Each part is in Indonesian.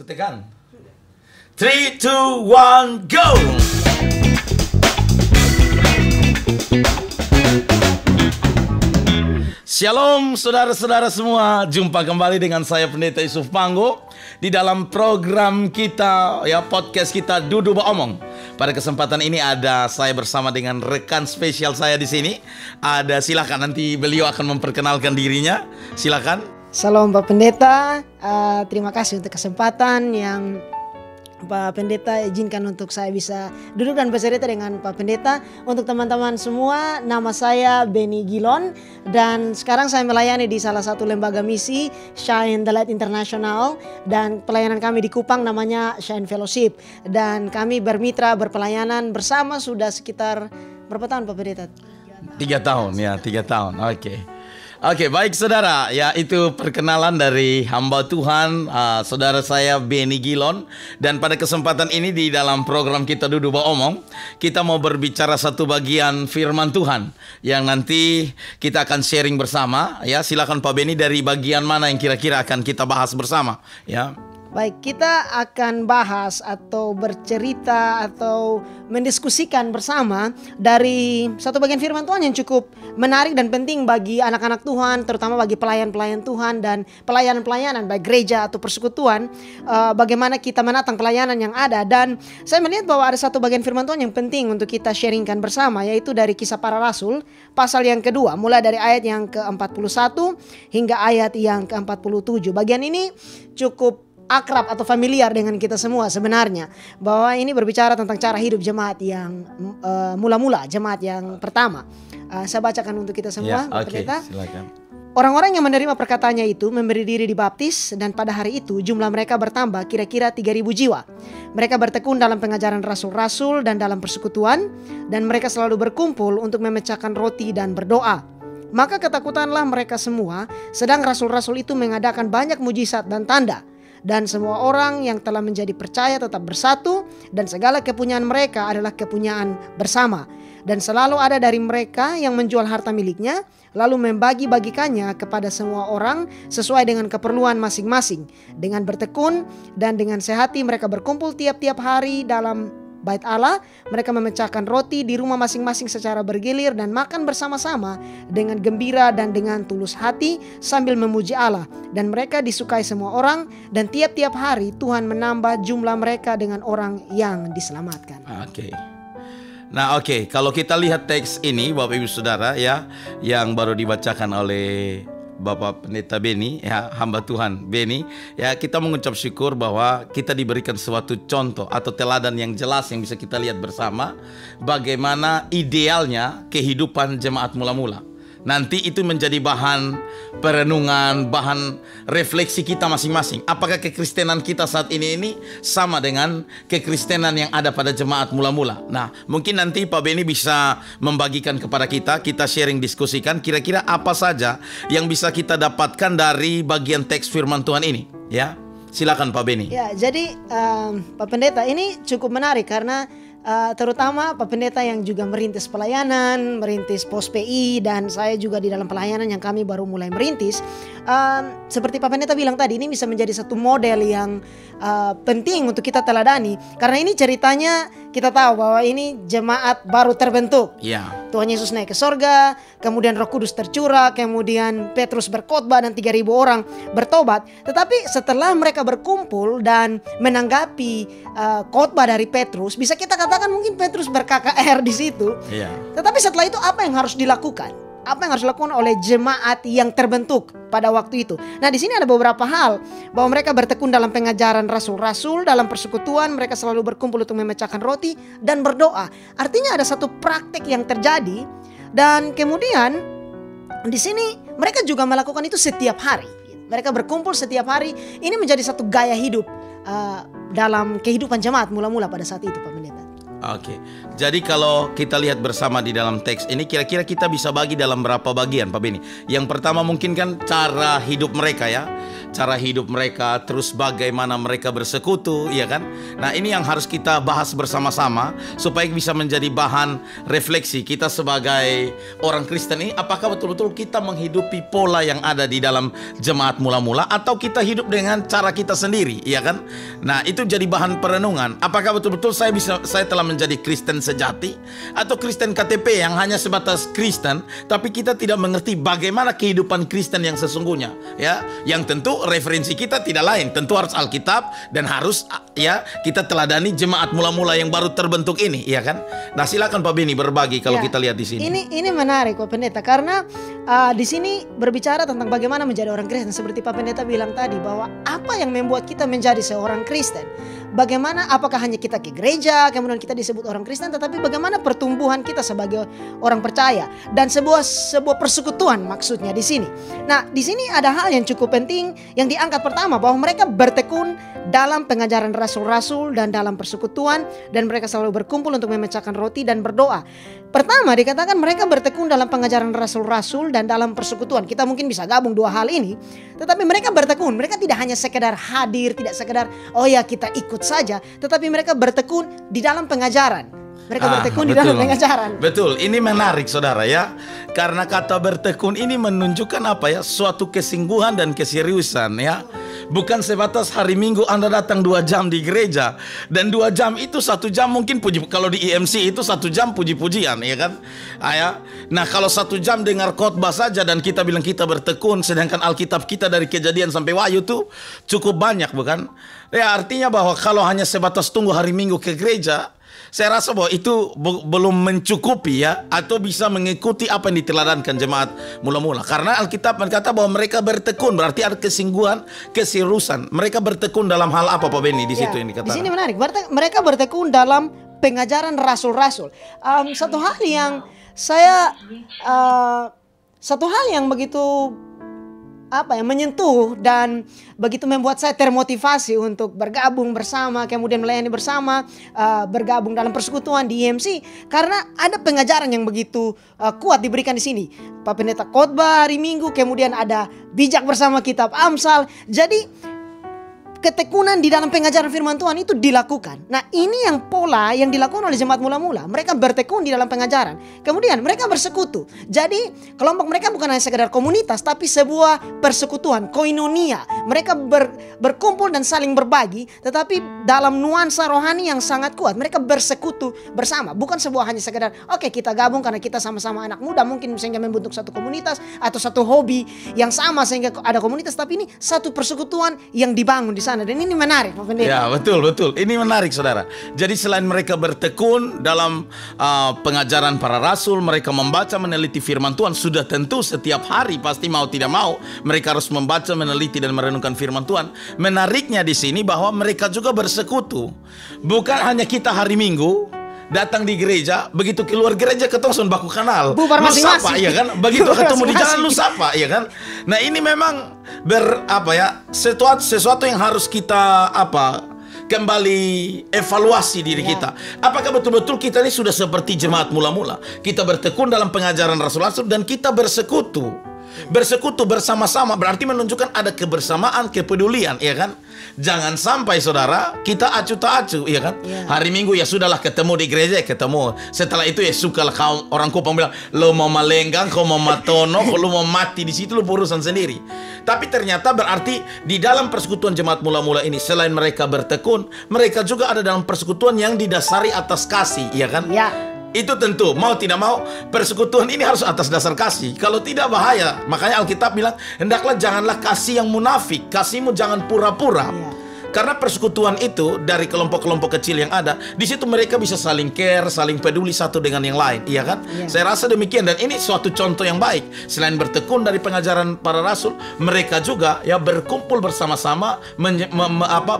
tekan. 3, 2, 1, go! Shalom saudara-saudara semua, jumpa kembali dengan saya Pendeta Yusuf Panggo di dalam program kita, ya, podcast kita Dudu Baomong. Pada kesempatan ini ada saya bersama dengan rekan spesial saya di sini. Silakan, nanti beliau akan memperkenalkan dirinya. Silakan. Salam Pak Pendeta, terima kasih untuk kesempatan yang Pak Pendeta izinkan untuk saya bisa duduk dan bercerita dengan Pak Pendeta. Untuk teman-teman semua, nama saya Benny Gilon dan sekarang saya melayani di salah satu lembaga misi, Shine the Light International, dan pelayanan kami di Kupang namanya Shine Fellowship, dan kami bermitra berpelayanan bersama sudah sekitar berapa tahun Pak Pendeta? 3 tahun ya, 3 tahun. Oke, baik saudara, ya itu perkenalan dari hamba Tuhan, saudara saya Benny Gilon. Dan pada kesempatan ini di dalam program kita Dudu Baomong, kita mau berbicara satu bagian firman Tuhan yang nanti kita akan sharing bersama. Ya, silakan Pak Benny, dari bagian mana yang kira-kira akan kita bahas bersama? Ya. Baik, kita akan bahas atau bercerita atau mendiskusikan bersama dari satu bagian firman Tuhan yang cukup menarik dan penting bagi anak-anak Tuhan, terutama bagi pelayan-pelayan Tuhan dan pelayanan-pelayanan baik gereja atau persekutuan. Bagaimana kita menatang pelayanan yang ada, dan saya melihat bahwa ada satu bagian firman Tuhan yang penting untuk kita sharingkan bersama, yaitu dari Kisah Para Rasul pasal yang kedua, mulai dari ayat yang ke-41 hingga ayat yang ke-47. Bagian ini cukup akrab atau familiar dengan kita semua sebenarnya, bahwa ini berbicara tentang cara hidup jemaat yang mula-mula, jemaat yang pertama. Saya bacakan untuk kita semua. Ya, oke, silakan. Orang-orang yang menerima perkataannya itu memberi diri dibaptis, dan pada hari itu jumlah mereka bertambah kira-kira 3.000 jiwa. Mereka bertekun dalam pengajaran rasul-rasul dan dalam persekutuan, dan mereka selalu berkumpul untuk memecahkan roti dan berdoa. Maka ketakutanlah mereka semua, sedang rasul-rasul itu mengadakan banyak mujizat dan tanda. Dan semua orang yang telah menjadi percaya tetap bersatu, dan segala kepunyaan mereka adalah kepunyaan bersama. Dan selalu ada dari mereka yang menjual harta miliknya, lalu membagi-bagikannya kepada semua orang sesuai dengan keperluan masing-masing. Dengan bertekun dan dengan sehati mereka berkumpul tiap-tiap hari dalam Bait Allah. Mereka memecahkan roti di rumah masing-masing secara bergilir dan makan bersama-sama dengan gembira dan dengan tulus hati sambil memuji Allah. Dan mereka disukai semua orang, dan tiap-tiap hari Tuhan menambah jumlah mereka dengan orang yang diselamatkan. Oke, kalau kita lihat teks ini Bapak Ibu Saudara, ya, yang baru dibacakan oleh Bapak Pendeta Benny, ya, hamba Tuhan Benny, ya, kita mengucap syukur bahwa kita diberikan suatu contoh atau teladan yang jelas yang bisa kita lihat bersama bagaimana idealnya kehidupan jemaat mula-mula. Nanti itu menjadi bahan perenungan, bahan refleksi kita masing-masing. Apakah kekristenan kita saat ini sama dengan kekristenan yang ada pada jemaat mula-mula? Nah, mungkin nanti Pak Benny bisa membagikan kepada kita sharing, diskusikan kira-kira apa saja yang bisa kita dapatkan dari bagian teks firman Tuhan ini. Ya, silakan Pak Benny. Ya, jadi Pak Pendeta, ini cukup menarik karena terutama Pak Pendeta yang juga merintis pelayanan, merintis pos PI, dan saya juga di dalam pelayanan yang kami baru mulai merintis. Seperti Pak Pendeta bilang tadi, ini bisa menjadi satu model yang penting untuk kita teladani, karena ini ceritanya kita tahu bahwa ini jemaat baru terbentuk. Ya. Tuhan Yesus naik ke sorga, kemudian Roh Kudus tercurah, kemudian Petrus berkhotbah dan 3.000 orang bertobat. Tetapi setelah mereka berkumpul dan menanggapi khotbah dari Petrus, bisa kita katakan mungkin Petrus ber-KKR di situ. Yeah. Tetapi setelah itu apa yang harus dilakukan? Apa yang harus dilakukan oleh jemaat yang terbentuk pada waktu itu? Nah, di sini ada beberapa hal, bahwa mereka bertekun dalam pengajaran rasul-rasul, dalam persekutuan, mereka selalu berkumpul untuk memecahkan roti dan berdoa. Artinya ada satu praktek yang terjadi, dan kemudian di sini mereka juga melakukan itu setiap hari. Mereka berkumpul setiap hari. Ini menjadi satu gaya hidup dalam kehidupan jemaat mula-mula pada saat itu, Pak Pendeta. Oke, jadi kalau kita lihat bersama di dalam teks ini, kira-kira kita bisa bagi dalam berapa bagian Pak Benny? Yang pertama mungkin kan cara hidup mereka, ya. cara hidup mereka, terus bagaimana mereka bersekutu, ya kan? Nah, ini yang harus kita bahas bersama-sama supaya bisa menjadi bahan refleksi kita sebagai orang Kristen ini. Apakah betul-betul kita menghidupi pola yang ada di dalam jemaat mula-mula, atau kita hidup dengan cara kita sendiri, ya kan? Nah, itu jadi bahan perenungan. Apakah betul-betul saya telah menjadi Kristen sejati, atau Kristen KTP yang hanya sebatas Kristen, tapi kita tidak mengerti bagaimana kehidupan Kristen yang sesungguhnya, ya? Yang tentu referensi kita tidak lain, tentu harus Alkitab, dan harus ya kita teladani jemaat mula-mula yang baru terbentuk ini, ya kan? Nah, silakan Pak Beni berbagi kalau kita lihat di sini. Ini menarik Pak Pendeta, karena di sini berbicara tentang bagaimana menjadi orang Kristen. Seperti Pak Pendeta bilang tadi, bahwa apa yang membuat kita menjadi seorang Kristen? Bagaimana, apakah hanya kita ke gereja kemudian kita disebut orang Kristen, tetapi bagaimana pertumbuhan kita sebagai orang percaya dan sebuah persekutuan maksudnya di sini. Nah, di sini ada hal yang cukup penting yang diangkat. Pertama, bahwa mereka bertekun dalam pengajaran rasul-rasul dan dalam persekutuan, dan mereka selalu berkumpul untuk memecahkan roti dan berdoa. Pertama, dikatakan mereka bertekun dalam pengajaran rasul-rasul dan dalam persekutuan. Kita mungkin bisa gabung dua hal ini, tetapi mereka bertekun. Mereka tidak hanya sekedar hadir, tidak sekedar oh ya kita ikut saja, tetapi mereka bertekun di dalam pengajaran. Mereka bertekun di dalam pengajaran. Betul, ini menarik saudara ya. Karena kata bertekun ini menunjukkan apa ya? Suatu kesungguhan dan keseriusan ya. Bukan sebatas hari Minggu Anda datang 2 jam di gereja, dan 2 jam itu 1 jam mungkin kalau di IMC itu 1 jam puji-pujian, ya kan? Nah, kalau 1 jam dengar khotbah saja dan kita bilang kita bertekun, sedangkan Alkitab kita dari Kejadian sampai Wahyu tuh cukup banyak, bukan? Ya, artinya bahwa kalau hanya sebatas tunggu hari Minggu ke gereja, saya rasa bahwa itu belum mencukupi ya, atau bisa mengikuti apa yang diteladankan jemaat mula-mula. Karena Alkitab berkata bahwa mereka bertekun, berarti ada kesungguhan, keseriusan. Mereka bertekun dalam hal apa Pak Beni di situ yang dikatakan? Di sini menarik. Mereka bertekun dalam pengajaran rasul-rasul. Satu hal yang begitu menyentuh dan begitu membuat saya termotivasi untuk bergabung bersama, kemudian melayani bersama, bergabung dalam persekutuan di IMC, karena ada pengajaran yang begitu kuat diberikan di sini. Pak Pendeta khotbah hari Minggu, kemudian ada bijak bersama kitab Amsal. Jadi ketekunan di dalam pengajaran firman Tuhan itu dilakukan. Nah, ini yang pola yang dilakukan oleh jemaat mula-mula. Mereka bertekun di dalam pengajaran. Kemudian mereka bersekutu. Jadi kelompok mereka bukan hanya sekedar komunitas, tapi sebuah persekutuan, koinonia. Mereka berkumpul dan saling berbagi, tetapi dalam nuansa rohani yang sangat kuat. Mereka bersekutu bersama. Bukan sebuah hanya sekedar oke, kita gabung karena kita sama-sama anak muda, mungkin sehingga membentuk satu komunitas atau satu hobi yang sama sehingga ada komunitas. Tapi ini satu persekutuan yang dibangun di sana. Dan ini menarik Pak Pendeta. Ya, betul. Ini menarik saudara. Jadi selain mereka bertekun dalam pengajaran para rasul, mereka membaca, meneliti firman Tuhan. Sudah tentu setiap hari pasti mau tidak mau mereka harus membaca, meneliti dan merenungkan firman Tuhan. Menariknya di sini bahwa mereka juga bersekutu. Bukan hanya kita hari Minggu datang di gereja, begitu keluar gereja ketemu langsung baku kenal, bubar masing-masing, ya kan? Begitu ketemu di jalan lu sapa, ya kan? Nah, ini memang sesuatu yang harus kita kembali evaluasi diri kita. Apakah betul-betul kita ini sudah seperti jemaat mula-mula? Kita bertekun dalam pengajaran rasul-rasul dan kita bersekutu. Bersekutu bersama-sama berarti menunjukkan ada kebersamaan, kepedulian, ya kan? Jangan sampai saudara kita acuh tak acuh, ya kan? Hari Minggu ya sudahlah, ketemu di gereja ketemu. Setelah itu ya sukalah orang Kupang bilang, lo mau malenggang, kau mau matono, kalau mau mati di situ lo urusan sendiri. Tapi ternyata berarti di dalam persekutuan jemaat mula-mula ini, selain mereka bertekun, mereka juga ada dalam persekutuan yang didasari atas kasih, ya kan? Ya. Itu tentu, mau tidak mau, persekutuan ini harus atas dasar kasih. Kalau tidak bahaya. Makanya Alkitab bilang, hendaklah janganlah kasih yang munafik, kasihmu jangan pura-pura. Karena persekutuan itu dari kelompok-kelompok kecil yang ada, di situ mereka bisa saling care, saling peduli satu dengan yang lain, iya kan? Saya rasa demikian, dan ini suatu contoh yang baik. Selain bertekun dari pengajaran para rasul, mereka juga ya berkumpul bersama-sama,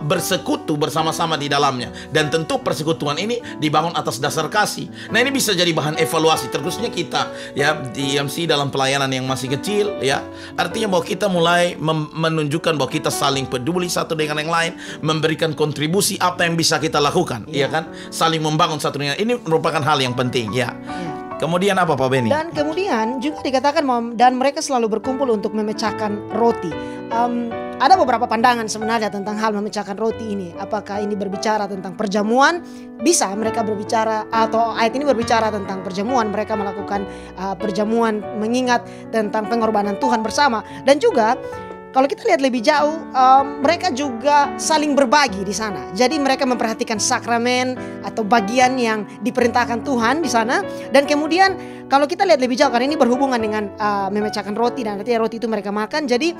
bersekutu bersama-sama di dalamnya. Dan tentu persekutuan ini dibangun atas dasar kasih. Nah, ini bisa jadi bahan evaluasi, terkhususnya kita ya di IMC dalam pelayanan yang masih kecil, ya. Artinya bahwa kita mulai menunjukkan bahwa kita saling peduli satu dengan yang lain, memberikan kontribusi apa yang bisa kita lakukan, ya kan? Saling membangun satu dengan ini merupakan hal yang penting, ya. Kemudian apa Pak Beni? Dan kemudian juga dikatakan dan mereka selalu berkumpul untuk memecahkan roti. ada beberapa pandangan sebenarnya tentang hal memecahkan roti ini. Apakah ini berbicara tentang perjamuan? Bisa mereka berbicara, atau ayat ini berbicara tentang perjamuan. Mereka melakukan perjamuan mengingat tentang pengorbanan Tuhan bersama. Dan juga kalau kita lihat lebih jauh, mereka juga saling berbagi di sana. Jadi mereka memperhatikan sakramen atau bagian yang diperintahkan Tuhan di sana. Dan kemudian kalau kita lihat lebih jauh, karena ini berhubungan dengan memecahkan roti, dan artinya roti itu mereka makan. Jadi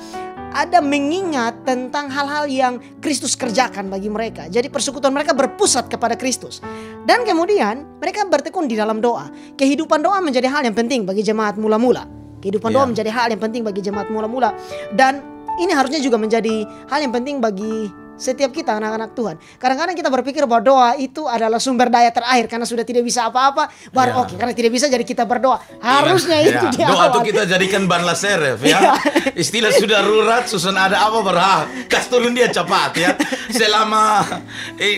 ada mengingat tentang hal-hal yang Kristus kerjakan bagi mereka. Jadi persekutuan mereka berpusat kepada Kristus. Dan kemudian mereka bertekun di dalam doa. Kehidupan doa menjadi hal yang penting bagi jemaat mula-mula. Kehidupan doa menjadi hal yang penting bagi jemaat mula-mula. Dan ini harusnya juga menjadi hal yang penting bagi setiap kita anak-anak Tuhan. Kadang-kadang kita berpikir bahwa doa itu adalah sumber daya terakhir, karena sudah tidak bisa apa-apa baru oke, karena tidak bisa jadi kita berdoa. Harusnya itu di doa awal. itu kita jadikan ban laseref ya. Istilah sudah rurat, susun ada apa kas turun dia cepat ya. Selama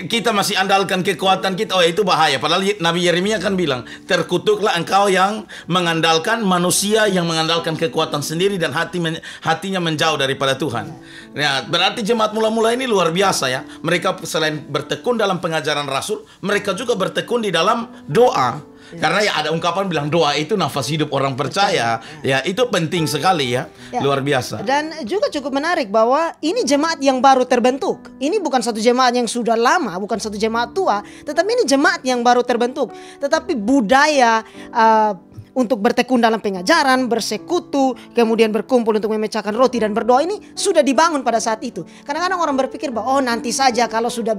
kita masih andalkan kekuatan kita, itu bahaya. Padahal Nabi Yeremia kan bilang, terkutuklah engkau yang mengandalkan manusia, yang mengandalkan kekuatan sendiri dan hatinya menjauh daripada Tuhan. Ya, berarti jemaat mula-mula ini luar biasa ya. Mereka selain bertekun dalam pengajaran Rasul, mereka juga bertekun di dalam doa. Karena ya ada ungkapan bilang doa itu nafas hidup orang percaya. Ya, itu penting sekali ya. Luar biasa. Dan juga cukup menarik bahwa ini jemaat yang baru terbentuk. Ini bukan satu jemaat yang sudah lama, bukan satu jemaat tua, tetapi ini jemaat yang baru terbentuk. Tetapi budaya untuk bertekun dalam pengajaran, bersekutu, kemudian berkumpul untuk memecahkan roti dan berdoa ini sudah dibangun pada saat itu. Kadang-kadang orang berpikir bahwa nanti saja kalau sudah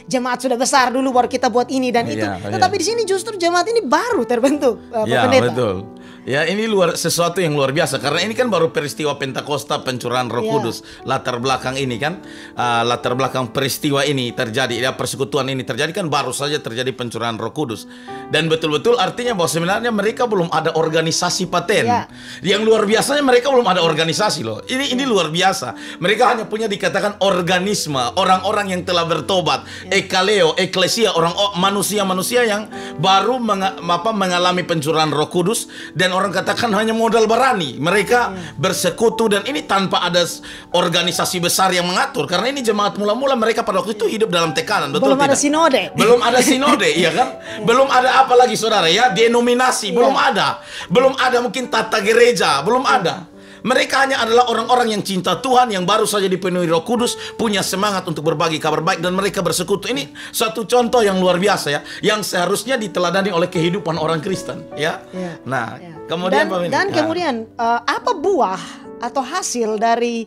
jemaat sudah besar dulu baru kita buat ini dan itu. Tetapi di sini justru jemaat ini baru terbentuk, Pak Pendeta. Betul. Ya, ini sesuatu yang luar biasa, karena ini kan baru peristiwa Pentakosta, pencurahan Roh Kudus. Latar belakang ini kan, latar belakang peristiwa ini terjadi, ya, persekutuan ini terjadi kan baru saja terjadi pencurahan Roh Kudus. Dan betul-betul artinya bahwa sebenarnya mereka belum ada organisasi paten. Yang luar biasanya mereka belum ada organisasi loh. Ini luar biasa. Mereka hanya punya dikatakan organisme, orang-orang yang telah bertobat, ekaleo, eklesia, orang manusia-manusia yang baru mengalami pencurahan Roh Kudus. Dan orang katakan hanya modal berani. Mereka bersekutu, dan ini tanpa ada organisasi besar yang mengatur. Karena ini jemaat mula-mula, mereka pada waktu itu hidup dalam tekanan. Betul, belum ada sinode. Belum ada sinode, iya kan? Belum ada apa lagi saudara ya, denominasi, belum ada. Belum ada mungkin tata gereja, belum ada. Mereka hanya adalah orang-orang yang cinta Tuhan, yang baru saja dipenuhi Roh Kudus, punya semangat untuk berbagi kabar baik, dan mereka bersekutu. Ini satu contoh yang luar biasa ya, yang seharusnya diteladani oleh kehidupan orang Kristen ya. Nah, kemudian dan kemudian apa buah atau hasil dari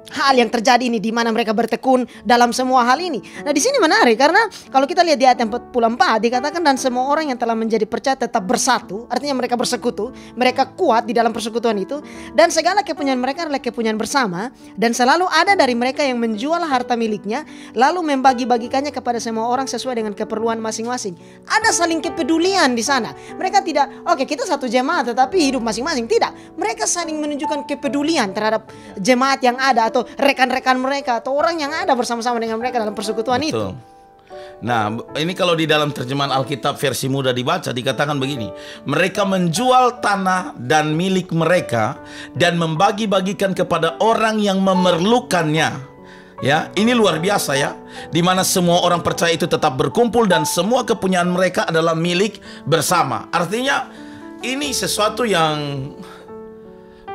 hal yang terjadi ini, di mana mereka bertekun dalam semua hal ini. Nah, di sini menarik karena kalau kita lihat di ayat 44 dikatakan, dan semua orang yang telah menjadi percaya tetap bersatu. Artinya mereka bersekutu, mereka kuat di dalam persekutuan itu, dan segala kepunyaan mereka adalah kepunyaan bersama, dan selalu ada dari mereka yang menjual harta miliknya lalu membagi-bagikannya kepada semua orang sesuai dengan keperluan masing-masing. Ada saling kepedulian di sana. Mereka tidak kita satu jemaat tetapi hidup masing-masing. Tidak. Mereka saling menunjukkan kepedulian terhadap jemaat yang ada, atau rekan-rekan mereka, atau orang yang ada bersama-sama dengan mereka dalam persekutuan itu. Nah, ini kalau di dalam terjemahan Alkitab versi muda dibaca, dikatakan begini: mereka menjual tanah dan milik mereka dan membagi-bagikan kepada orang yang memerlukannya. Ya, ini luar biasa ya, di mana semua orang percaya itu tetap berkumpul dan semua kepunyaan mereka adalah milik bersama. Artinya ini sesuatu yang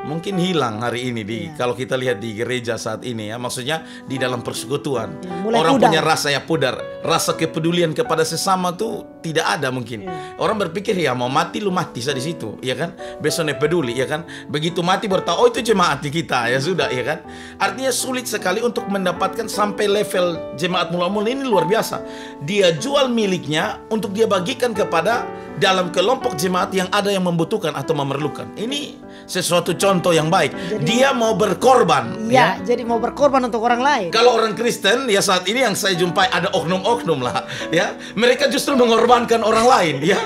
mungkin hilang hari ini kalau kita lihat di gereja saat ini ya, maksudnya di dalam persekutuan orang pudar. punya rasa pudar, rasa kepedulian kepada sesama tuh tidak ada mungkin. Orang berpikir ya mau mati lu mati saja di situ, ya kan? Besoknya peduli, ya kan? Begitu mati bertahu itu jemaat kita, ya sudah, ya kan? Artinya sulit sekali untuk mendapatkan sampai level jemaat mula-mula ini. Luar biasa. Dia jual miliknya untuk dia bagikan kepada dalam kelompok jemaat yang ada yang membutuhkan atau memerlukan. Ini sesuatu contoh yang baik. Jadi, dia mau berkorban. Ya, jadi mau berkorban untuk orang lain. Kalau orang Kristen ya saat ini yang saya jumpai ada oknum-oknum lah, ya. Mereka justru mengorbankan orang lain, ya.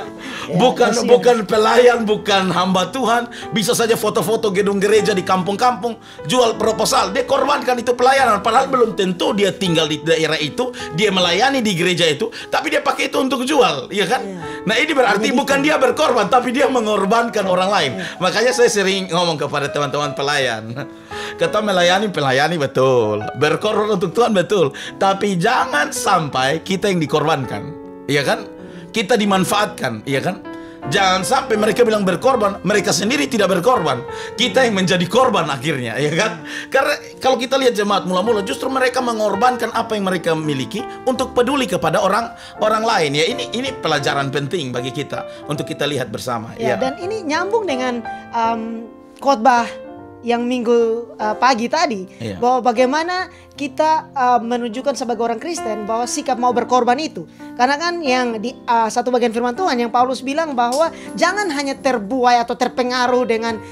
Bukan pelayan, bukan hamba Tuhan. Bisa saja foto-foto gedung gereja di kampung-kampung, jual proposal. Dia korbankan itu pelayanan. Padahal belum tentu dia tinggal di daerah itu, dia melayani di gereja itu, tapi dia pakai itu untuk jual, ya kan? Nah, ini berarti bukan dia berkorban, tapi dia mengorbankan orang lain. Makanya saya sering ngomong kepada teman-teman pelayan, Kita melayani betul, berkorban untuk Tuhan betul, tapi jangan sampai kita yang dikorbankan, iya kan? Kita dimanfaatkan, iya kan? Jangan sampai mereka bilang berkorban, mereka sendiri tidak berkorban. Kita yang menjadi korban akhirnya, ya kan? Karena kalau kita lihat jemaat mula-mula, justru mereka mengorbankan apa yang mereka miliki untuk peduli kepada orang lain. Ya, ini pelajaran penting bagi kita untuk kita lihat bersama. Ya, dan ini nyambung dengan khotbah yang minggu pagi tadi, bahwa bagaimana kita menunjukkan sebagai orang Kristen bahwa sikap mau berkorban itu. Karena kan yang di satu bagian firman Tuhan yang Paulus bilang bahwa jangan hanya terbuai atau terpengaruh dengan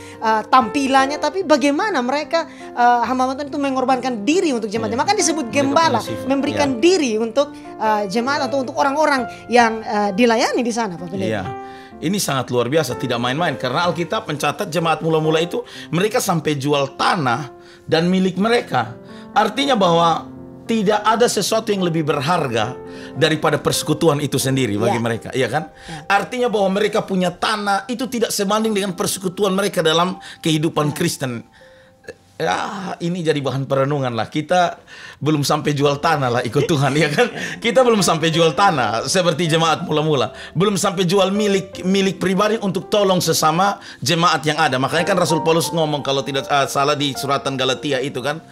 tampilannya, tapi bagaimana mereka hamba Tuhan itu mengorbankan diri untuk jemaatnya. Maka disebut gembala, memberikan diri untuk jemaat atau untuk orang-orang yang dilayani di sana, Pak Pendeta. Ini sangat luar biasa, tidak main-main. Karena Alkitab mencatat jemaat mula-mula itu mereka sampai jual tanah dan milik mereka. Artinya bahwa tidak ada sesuatu yang lebih berharga daripada persekutuan itu sendiri bagi mereka, iya kan? Artinya bahwa mereka punya tanah itu tidak sebanding dengan persekutuan mereka dalam kehidupan Kristen. Ya, ini jadi bahan perenungan lah. Kita belum sampai jual tanah lah ikut Tuhan, ya kan? Kita belum sampai jual tanah seperti jemaat mula-mula. Belum sampai jual milik pribadi untuk tolong sesama jemaat yang ada. Makanya kan Rasul Paulus ngomong kalau tidak salah di suratan Galatia itu kan,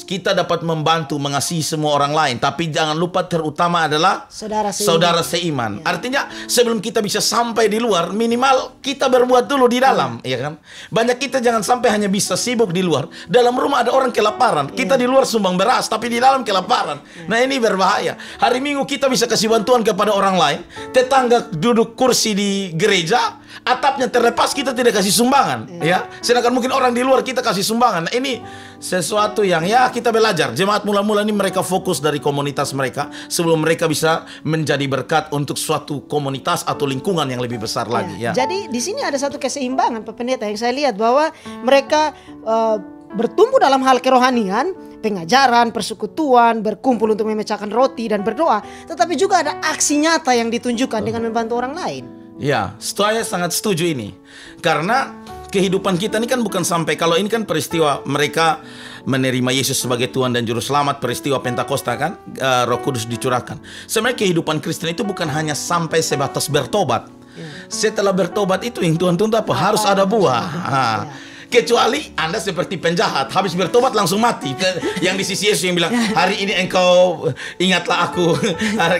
kita dapat membantu mengasihi semua orang lain, tapi jangan lupa terutama adalah saudara seiman. Artinya sebelum kita bisa sampai di luar, minimal kita berbuat dulu di dalam, ya kan? Banyak kita jangan sampai hanya bisa sibuk di luar. Dalam rumah ada orang kelaparan, kita di luar sumbang beras, tapi di dalam kelaparan. Nah, ini berbahaya. Hari Minggu kita bisa kasih bantuan kepada orang lain, tetangga duduk kursi di gereja, atapnya terlepas, kita tidak kasih sumbangan, ya. Sedangkan mungkin orang di luar kita kasih sumbangan. Nah, ini sesuatu yang ya kita belajar. Jemaat mula-mula ini mereka fokus dari komunitas mereka sebelum mereka bisa menjadi berkat untuk suatu komunitas atau lingkungan yang lebih besar lagi. Ya. Jadi di sini ada satu keseimbangan, Pak Pendeta, yang saya lihat bahwa mereka bertumbuh dalam hal kerohanian, pengajaran, persekutuan, berkumpul untuk memecahkan roti dan berdoa, tetapi juga ada aksi nyata yang ditunjukkan dengan membantu orang lain. Ya, saya sangat setuju ini. Karena kehidupan kita ini kan bukan sampai, kalau ini kan peristiwa mereka menerima Yesus sebagai Tuhan dan Juru Selamat, peristiwa Pentakosta kan, Roh Kudus dicurahkan. Sebenarnya kehidupan Kristen itu bukan hanya sampai sebatas bertobat. Setelah bertobat itu yang Tuhan tuntut apa? Harus ada buah. Kecuali Anda seperti penjahat, habis bertobat langsung mati. Yang di sisi Yesus yang bilang, hari ini engkau ingatlah aku.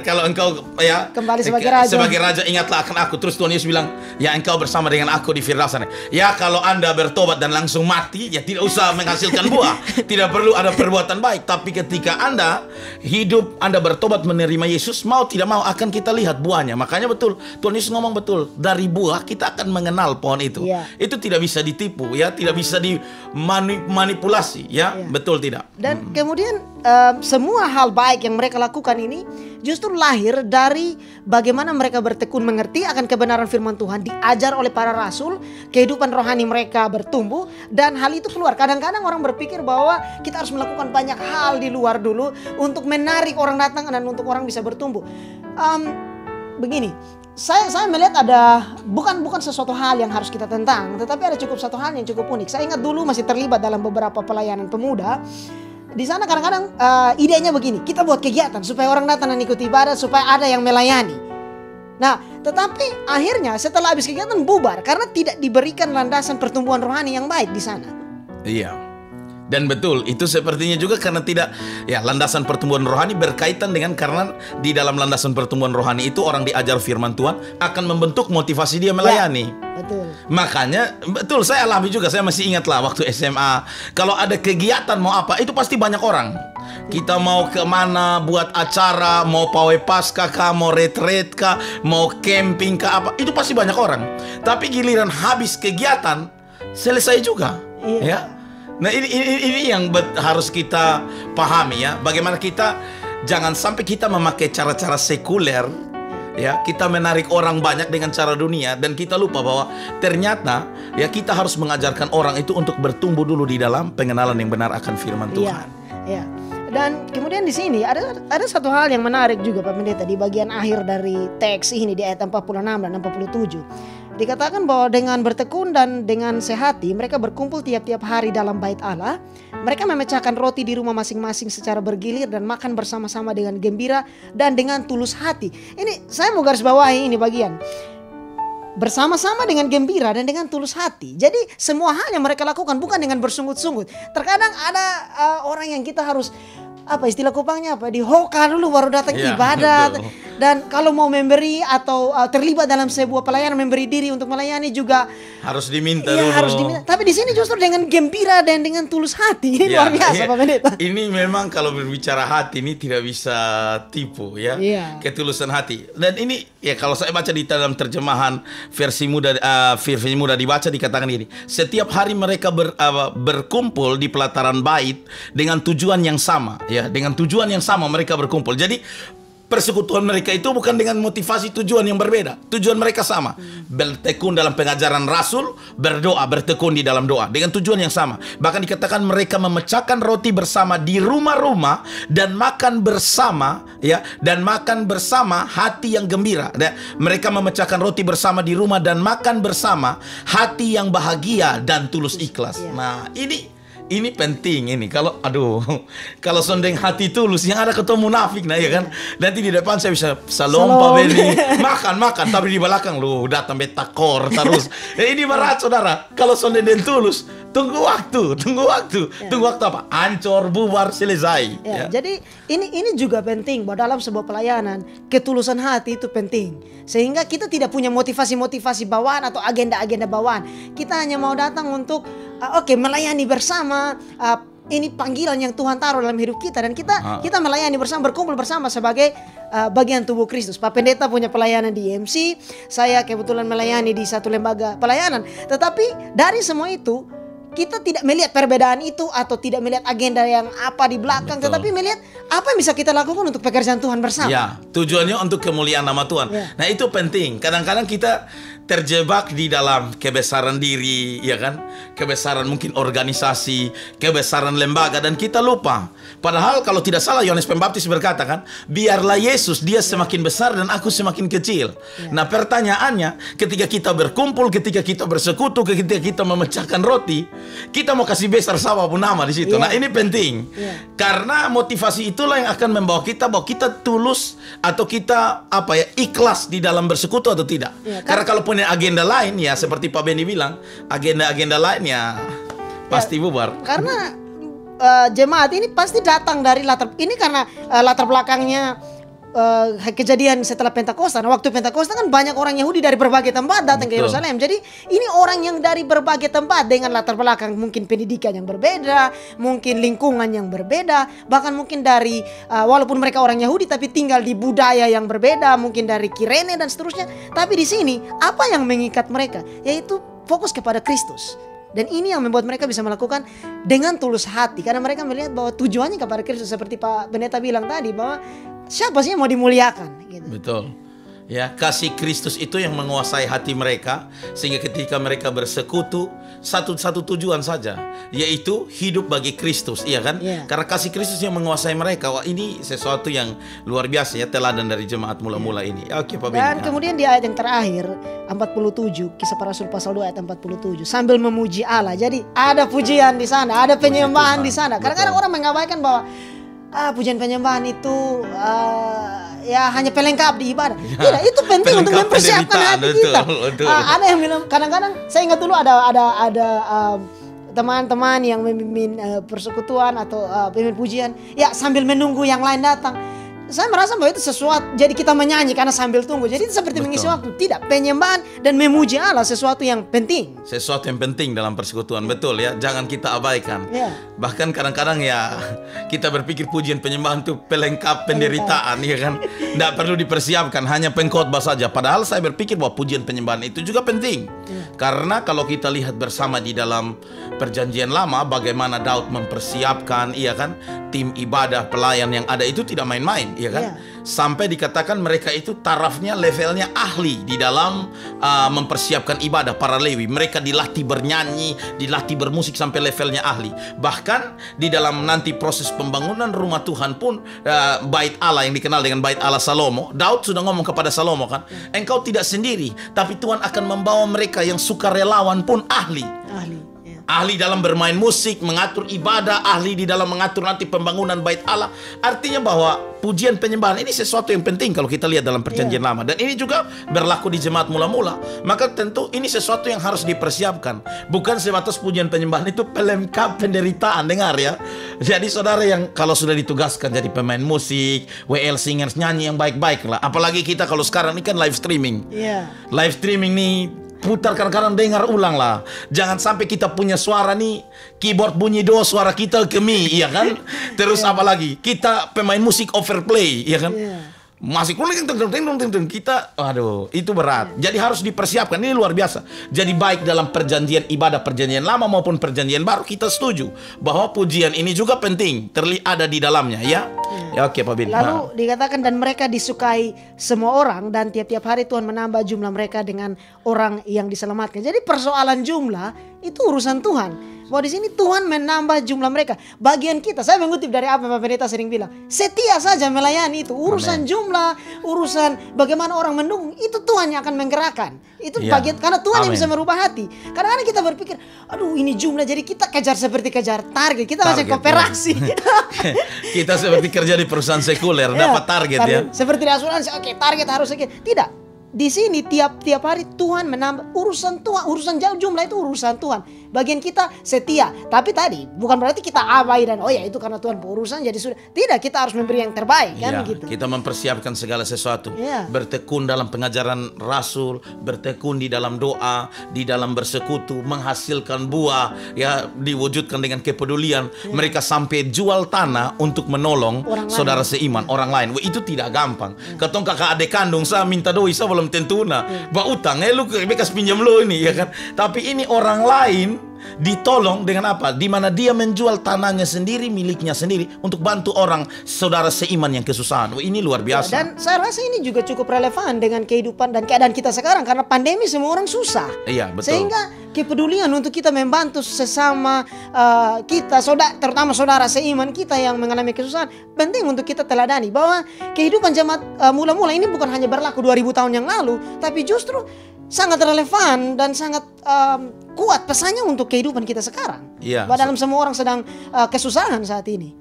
Kalau engkau ya kembali sebagai raja. Sebagai raja ingatlah akan aku. Terus Tuhan Yesus bilang, ya engkau bersama dengan aku di Firdausan. Ya kalau Anda bertobat dan langsung mati, ya tidak usah menghasilkan buah. Tidak perlu ada perbuatan baik. Tapi ketika Anda hidup, Anda bertobat menerima Yesus, mau tidak mau akan kita lihat buahnya. Makanya betul, Tuhan Yesus ngomong betul, dari buah kita akan mengenal pohon itu. Itu tidak bisa ditipu, ya. Tidak bisa dimanipulasi, ya, betul tidak? Dan kemudian semua hal baik yang mereka lakukan ini justru lahir dari bagaimana mereka bertekun mengerti akan kebenaran firman Tuhan, diajar oleh para rasul, kehidupan rohani mereka bertumbuh, dan hal itu keluar. Kadang-kadang orang berpikir bahwa kita harus melakukan banyak hal di luar dulu untuk menarik orang datang dan untuk orang bisa bertumbuh. Begini, saya melihat ada bukan sesuatu hal yang harus kita tentang, tetapi ada cukup satu hal yang cukup unik. Saya ingat dulu masih terlibat dalam beberapa pelayanan pemuda. Di sana kadang-kadang idenya begini, kita buat kegiatan supaya orang datang dan ikuti ibadat, supaya ada yang melayani. Nah, tetapi akhirnya setelah habis kegiatan bubar karena tidak diberikan landasan pertumbuhan rohani yang baik di sana. Iya. Dan betul, itu sepertinya juga karena tidak, ya, landasan pertumbuhan rohani berkaitan dengan karena di dalam landasan pertumbuhan rohani itu orang diajar firman Tuhan akan membentuk motivasi dia melayani. Betul. Makanya, betul, saya alami juga, saya masih ingat lah waktu SMA, kalau ada kegiatan mau apa, itu pasti banyak orang. Kita mau kemana, buat acara, mau pawai pasca kah, mau retreat kah, mau camping kah, apa, itu pasti banyak orang. Tapi giliran habis kegiatan, selesai juga, ya. Nah, ini yang harus kita pahami, ya. Bagaimana kita jangan sampai kita memakai cara-cara sekuler, ya. Kita menarik orang banyak dengan cara dunia dan kita lupa bahwa ternyata ya kita harus mengajarkan orang itu untuk bertumbuh dulu di dalam pengenalan yang benar akan firman Tuhan. Iya. Dan kemudian di sini ada satu hal yang menarik juga, Pak Pendeta, di bagian akhir dari teks ini di ayat 46 dan 47. Dikatakan bahwa dengan bertekun dan dengan sehati mereka berkumpul tiap-tiap hari dalam bait Allah. Mereka memecahkan roti di rumah masing-masing secara bergilir dan makan bersama-sama dengan gembira dan dengan tulus hati. Ini saya mau garis bawahi ini bagian. Bersama-sama dengan gembira dan dengan tulus hati. Jadi semua hal yang mereka lakukan bukan dengan bersungut-sungut. Terkadang ada orang yang kita harus istilah Kupangnya dihoka dulu baru datang ibadat. Betul. Dan kalau mau memberi atau terlibat dalam sebuah pelayanan, memberi diri untuk melayani juga harus diminta ya, dulu. harus diminta. Tapi di sini justru dengan gembira dan dengan tulus hati. Ini luar biasa Pak Pendeta. Ini memang kalau berbicara hati ini tidak bisa tipu ya. Ketulusan hati. Dan ini ya kalau saya baca di dalam terjemahan versi muda dibaca dikatakan ini. Setiap hari mereka berkumpul di pelataran bait dengan tujuan yang sama ya, dengan tujuan yang sama mereka berkumpul. Jadi persekutuan mereka itu bukan dengan motivasi tujuan yang berbeda. Tujuan mereka sama. Bertekun dalam pengajaran Rasul, berdoa, bertekun di dalam doa. Dengan tujuan yang sama. Bahkan dikatakan mereka memecahkan roti bersama di rumah-rumah dan makan bersama, ya, dan makan bersama hati yang gembira. Mereka memecahkan roti bersama di rumah dan makan bersama hati yang bahagia dan tulus ikhlas. Nah, ini penting ini. Kalau sondeng hati tulus yang ada ketemu munafik ya kan. Nanti di depan saya bisa lompa Beni makan tapi di belakang lu datang betakor terus. Ini berat saudara. Kalau sondeng dan tulus tunggu waktu apa? Ancor, bubar, selesai. Jadi ini juga penting bahwa dalam sebuah pelayanan ketulusan hati itu penting. Sehingga kita tidak punya motivasi bawaan atau agenda-agenda bawaan. Kita hanya mau datang untuk melayani bersama. Ini panggilan yang Tuhan taruh dalam hidup kita dan kita melayani bersama, berkumpul bersama sebagai bagian tubuh Kristus. Pak Pendeta punya pelayanan di IMC, saya kebetulan melayani di satu lembaga pelayanan. Tetapi dari semua itu kita tidak melihat perbedaan itu atau tidak melihat agenda yang apa di belakang. Betul. Tetapi melihat apa yang bisa kita lakukan untuk pekerjaan Tuhan bersama. Ya, tujuannya untuk kemuliaan nama Tuhan. Nah itu penting. Kadang-kadang kita terjebak di dalam kebesaran diri, ya kan? Kebesaran mungkin organisasi, kebesaran lembaga, dan kita lupa. Padahal kalau tidak salah Yohanes Pembaptis berkata kan, biarlah Yesus dia semakin besar dan aku semakin kecil. Nah pertanyaannya, ketika kita berkumpul, ketika kita bersekutu, ketika kita memecahkan roti, kita mau kasih besar siapapun nama di situ. Nah ini penting, karena motivasi itulah yang akan membawa kita bahwa kita tulus atau kita ikhlas di dalam bersekutu atau tidak. Karena kalau punya agenda lain ya seperti Pak Beni bilang, agenda-agenda lain ya pasti bubar. Karena jemaat ini pasti datang dari latar belakangnya kejadian setelah Pentakosta. Nah, waktu Pentakosta kan banyak orang Yahudi dari berbagai tempat datang ke Yerusalem. Jadi ini orang yang dari berbagai tempat dengan latar belakang mungkin pendidikan yang berbeda, mungkin lingkungan yang berbeda, bahkan mungkin dari walaupun mereka orang Yahudi tapi tinggal di budaya yang berbeda, mungkin dari Kirene dan seterusnya. Tapi di sini apa yang mengikat mereka? Yaitu fokus kepada Kristus. Dan ini yang membuat mereka bisa melakukan dengan tulus hati. Karena mereka melihat bahwa tujuannya kepada Kristus. Seperti Pak Pendeta bilang tadi, bahwa siapa sih yang mau dimuliakan gitu. Betul. Ya, kasih Kristus itu yang menguasai hati mereka, sehingga ketika mereka bersekutu satu tujuan saja, yaitu hidup bagi Kristus, iya kan? Karena kasih Kristus yang menguasai mereka. Wah, ini sesuatu yang luar biasa ya, teladan dari jemaat mula-mula ini. Oke, Pak Beni. Dan kemudian di ayat yang terakhir 47, Kisah Para Rasul pasal 2 ayat 47, sambil memuji Allah. Jadi ada pujian di sana, ada penyembahan di sana. Kadang-kadang orang mengabaikan bahwa pujian penyembahan itu ya hanya pelengkap di ibadah. Tidak, itu penting untuk mempersiapkan hati kita. Ada yang bilang, kadang-kadang saya ingat dulu ada teman-teman yang memimpin persekutuan atau pemimpin pujian, ya sambil menunggu yang lain datang. Saya merasa bahwa itu sesuatu, jadi kita menyanyi karena sambil tunggu. Jadi itu seperti mengisi waktu. Tidak, penyembahan dan memuji Allah sesuatu yang penting. Sesuatu yang penting dalam persekutuan, betul ya. Jangan kita abaikan. Bahkan kadang-kadang ya kita berpikir pujian penyembahan itu pelengkap penderitaan, ya kan. Tidak perlu dipersiapkan, hanya pengkhotbah saja. Padahal saya berpikir bahwa pujian penyembahan itu juga penting. Karena kalau kita lihat bersama di dalam Perjanjian Lama, bagaimana Daud mempersiapkan, iya kan, tim ibadah pelayan yang ada itu tidak main-main. Iya kan? sampai dikatakan mereka itu tarafnya, levelnya ahli di dalam mempersiapkan ibadah. Para Lewi, mereka dilatih bernyanyi, dilatih bermusik sampai levelnya ahli. Bahkan di dalam nanti proses pembangunan rumah Tuhan pun, bait Allah yang dikenal dengan bait Allah Salomo, Daud sudah ngomong kepada Salomo kan, engkau tidak sendiri, tapi Tuhan akan membawa mereka yang sukarelawan pun ahli. Ahli dalam bermain musik, mengatur ibadah, ahli di dalam mengatur nanti pembangunan bait Allah. Artinya bahwa pujian penyembahan ini sesuatu yang penting kalau kita lihat dalam perjanjian lama. Dan ini juga berlaku di jemaat mula-mula. Maka tentu ini sesuatu yang harus dipersiapkan. Bukan sebatas pujian penyembahan itu pelengkap penderitaan, dengar ya. Jadi saudara yang kalau sudah ditugaskan jadi pemain musik, WL singers, nyanyi yang baik-baik lah. Apalagi kita kalau sekarang ini kan live streaming. Live streaming nih, putar kadang-kadang dengar ulang lah. Jangan sampai kita punya suara nih, keyboard bunyi do, suara kita kemi, iya kan? Terus apa lagi? Kita pemain musik overplay, iya kan? Masih kita, aduh, itu berat. Jadi harus dipersiapkan, ini luar biasa. Jadi baik dalam perjanjian ibadah, perjanjian lama maupun perjanjian baru, kita setuju bahwa pujian ini juga penting, ada di dalamnya, ya. Ya, oke, Pak Bin. Lalu dikatakan dan mereka disukai semua orang, dan tiap-tiap hari Tuhan menambah jumlah mereka dengan orang yang diselamatkan. Jadi persoalan jumlah itu urusan Tuhan. Bahwa di sini Tuhan menambah jumlah mereka. Bagian kita, saya mengutip dari apa Pak Pendeta sering bilang, setia saja melayani itu. Urusan jumlah, urusan bagaimana orang mendukung, itu Tuhan yang akan menggerakkan. Itu bagian, karena Tuhan yang bisa merubah hati. Kadang-kadang kita berpikir, aduh ini jumlah, jadi kita kejar seperti kejar target. Kita macam kooperasi. Kita seperti kerja di perusahaan sekuler, dapat target ya. Seperti di asuransi, oke, target harus sekian. Tidak. Di sini tiap hari Tuhan menambah, urusan Tuhan, urusan jumlah itu urusan Tuhan. Bagian kita setia, tapi tadi bukan berarti kita abai dan oh ya itu karena Tuhan berurusan jadi sudah. Tidak, kita harus memberi yang terbaik kan gitu. Kita mempersiapkan segala sesuatu. Bertekun dalam pengajaran Rasul, bertekun di dalam doa, di dalam bersekutu, menghasilkan buah, ya, diwujudkan dengan kepedulian. Mereka sampai jual tanah untuk menolong orang saudara seiman, orang lain. Wah, itu tidak gampang. Katong kakak adik kandung saya minta doi, saya belum tentuna. Ba utang, lu bekas pinjam lo ini, ya kan. Tapi ini orang lain ditolong dengan apa? Di mana dia menjual tanahnya sendiri, miliknya sendiri untuk bantu orang saudara seiman yang kesusahan. Wah, ini luar biasa. Dan saya rasa ini juga cukup relevan dengan kehidupan dan keadaan kita sekarang karena pandemi semua orang susah. Iya, betul. Sehingga kepedulian untuk kita membantu sesama kita, terutama saudara seiman kita yang mengalami kesusahan, penting untuk kita teladani bahwa kehidupan jemaat mula-mula ini bukan hanya berlaku 2000 tahun yang lalu, tapi justru sangat relevan dan sangat kuat pesannya untuk kehidupan kita sekarang. Iya. Dalam semua orang sedang kesusahan saat ini.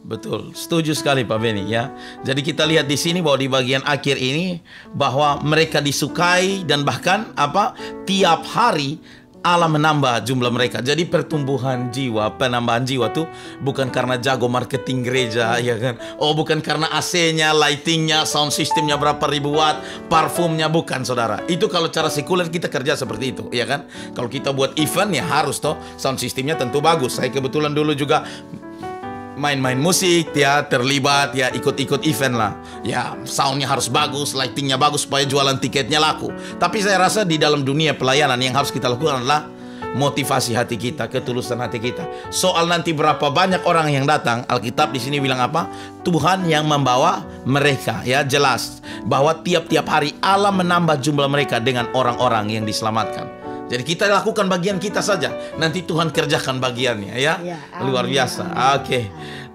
Betul, setuju sekali Pak Beni ya. Jadi kita lihat di sini bahwa di bagian akhir ini bahwa mereka disukai dan bahkan tiap hari Allah menambah jumlah mereka. Jadi pertumbuhan jiwa, penambahan jiwa tuh bukan karena jago marketing gereja, ya kan? Oh, bukan karena AC-nya, lighting-nya, sound system-nya berapa ribu watt, parfumnya, bukan, saudara. Itu kalau cara sekuler kita kerja seperti itu, ya kan? Kalau kita buat event ya harus toh sound system-nya tentu bagus. Saya kebetulan dulu juga main-main musik ya, terlibat ya, ikut-ikut event lah ya, soundnya harus bagus, lightingnya bagus supaya jualan tiketnya laku. Tapi saya rasa di dalam dunia pelayanan yang harus kita lakukan adalah motivasi hati kita, ketulusan hati kita. Soal nanti berapa banyak orang yang datang, Alkitab di sini bilang apa? Tuhan yang membawa mereka, ya, jelas bahwa tiap-tiap hari Allah menambah jumlah mereka dengan orang-orang yang diselamatkan. Jadi kita lakukan bagian kita saja, nanti Tuhan kerjakan bagiannya, ya. Luar biasa.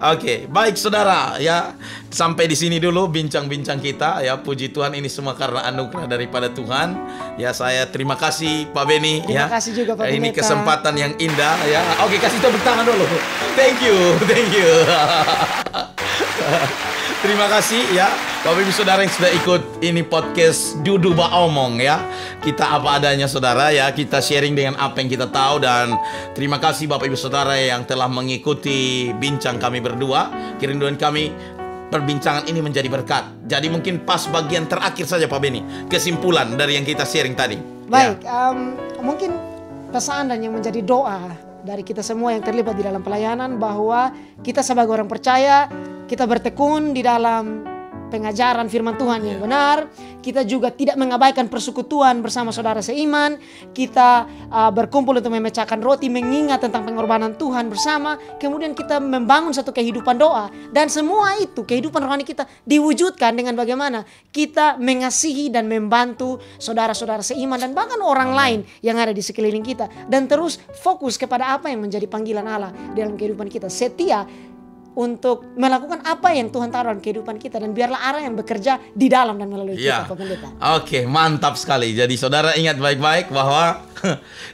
Oke, baik saudara, ya. Sampai di sini dulu bincang-bincang kita, ya. Puji Tuhan, ini semua karena anugerah daripada Tuhan. Ya, saya terima kasih Pak Beni. Terima kasih juga Pak Ini Pendeta. kesempatan yang indah, ya. Oke, kasih tepuk tangan dulu. Thank you. Terima kasih ya Bapak Ibu Saudara yang sudah ikut ini podcast Dudu Ba Omong, ya. Kita apa adanya saudara, ya. Kita sharing dengan apa yang kita tahu. Dan terima kasih Bapak Ibu Saudara yang telah mengikuti bincang kami berdua. Kerinduan kami perbincangan ini menjadi berkat. Jadi mungkin pas bagian terakhir saja Pak Beni, kesimpulan dari yang kita sharing tadi. Baik, mungkin pesan dan yang menjadi doa dari kita semua yang terlibat di dalam pelayanan, bahwa kita sebagai orang percaya, kita bertekun di dalam pengajaran firman Tuhan yang benar. Kita juga tidak mengabaikan persekutuan bersama saudara seiman. Kita berkumpul untuk memecahkan roti, mengingat tentang pengorbanan Tuhan bersama. Kemudian kita membangun satu kehidupan doa. Dan semua itu, kehidupan rohani kita diwujudkan dengan bagaimana kita mengasihi dan membantu saudara-saudara seiman dan bahkan orang lain yang ada di sekeliling kita. Dan terus fokus kepada apa yang menjadi panggilan Allah dalam kehidupan kita. Setia untuk melakukan apa yang Tuhan taruh dalam kehidupan kita. Dan biarlah Allah yang bekerja di dalam dan melalui kita, Pak Pendeta. Oke, mantap sekali. Jadi saudara ingat baik-baik bahwa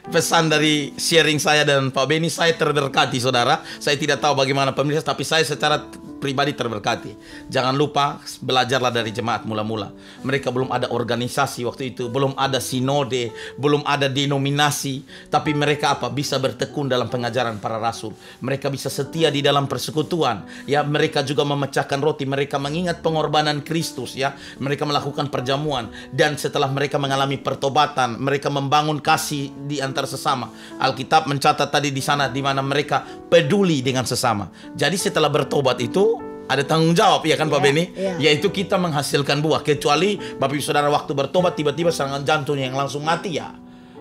pesan dari sharing saya dan Pak Beni, saya terberkati saudara. Saya tidak tahu bagaimana pemirsa, tapi saya secara pribadi terberkati. Jangan lupa belajarlah dari jemaat mula-mula. Mereka belum ada organisasi waktu itu, belum ada sinode, belum ada denominasi, tapi mereka bisa bertekun dalam pengajaran para rasul. Mereka bisa setia di dalam persekutuan. Ya, mereka juga memecahkan roti, mereka mengingat pengorbanan Kristus, ya. Mereka melakukan perjamuan, dan setelah mereka mengalami pertobatan, mereka membangun kasih di antara sesama. Alkitab mencatat tadi di sana di mana mereka peduli dengan sesama. Jadi setelah bertobat itu ada tanggung jawab, ya kan Pak Beni? Yaitu kita menghasilkan buah. Kecuali Bapak Ibu Saudara waktu bertobat tiba-tiba serangan jantung yang langsung mati, ya.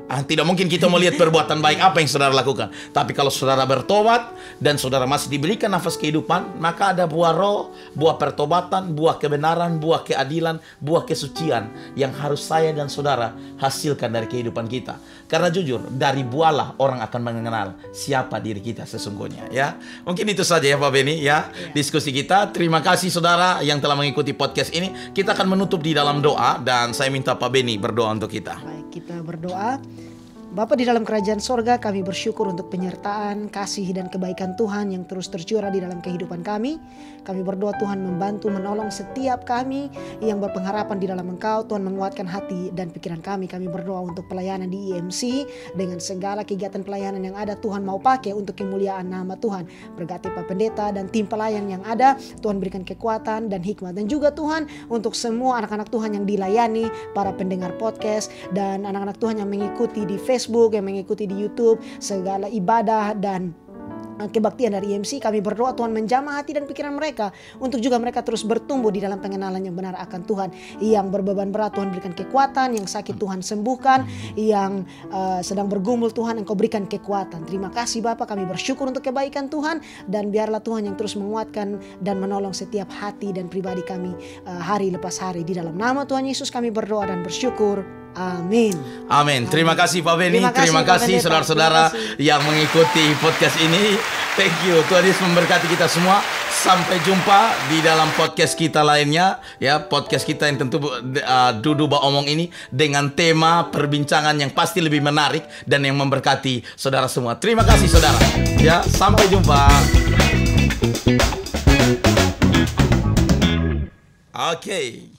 Tidak mungkin kita melihat perbuatan baik apa yang saudara lakukan. Tapi kalau saudara bertobat dan saudara masih diberikan nafas kehidupan, maka ada buah roh, buah pertobatan, buah kebenaran, buah keadilan, buah kesucian yang harus saya dan saudara hasilkan dari kehidupan kita. Karena jujur, dari buahlah orang akan mengenal siapa diri kita sesungguhnya, ya. Mungkin itu saja ya Pak Beni, ya, diskusi kita. Terima kasih saudara yang telah mengikuti podcast ini. Kita akan menutup di dalam doa, dan saya minta Pak Beni berdoa untuk kita. Baik, kita berdoa. Bapa di dalam kerajaan sorga, kami bersyukur untuk penyertaan, kasih, dan kebaikan Tuhan yang terus tercurah di dalam kehidupan kami. Kami berdoa Tuhan membantu, menolong setiap kami yang berpengharapan di dalam Engkau. Tuhan menguatkan hati dan pikiran kami. Kami berdoa untuk pelayanan di IMC dengan segala kegiatan pelayanan yang ada. Tuhan mau pakai untuk kemuliaan nama Tuhan. Berkati Pak Pendeta dan tim pelayan yang ada. Tuhan berikan kekuatan dan hikmat. Dan juga Tuhan untuk semua anak-anak Tuhan yang dilayani, para pendengar podcast, dan anak-anak Tuhan yang mengikuti di Facebook, yang mengikuti di YouTube, segala ibadah dan kebaktian dari IMC. Kami berdoa Tuhan menjamah hati dan pikiran mereka untuk juga mereka terus bertumbuh di dalam pengenalan yang benar akan Tuhan. Yang berbeban berat Tuhan berikan kekuatan, yang sakit Tuhan sembuhkan, yang sedang bergumul Tuhan Engkau berikan kekuatan. Terima kasih Bapa, kami bersyukur untuk kebaikan Tuhan, dan biarlah Tuhan yang terus menguatkan dan menolong setiap hati dan pribadi kami hari lepas hari. Di dalam nama Tuhan Yesus kami berdoa dan bersyukur. Amin. Amin. Terima kasih Pak Beni. Terima kasih saudara-saudara yang mengikuti podcast ini. Thank you. Tuhan Yesus memberkati kita semua. Sampai jumpa di dalam podcast kita lainnya, ya. Podcast kita yang tentu Dudu Ba Omong ini dengan tema perbincangan yang pasti lebih menarik dan yang memberkati saudara semua. Terima kasih saudara. Ya, sampai jumpa. Oke.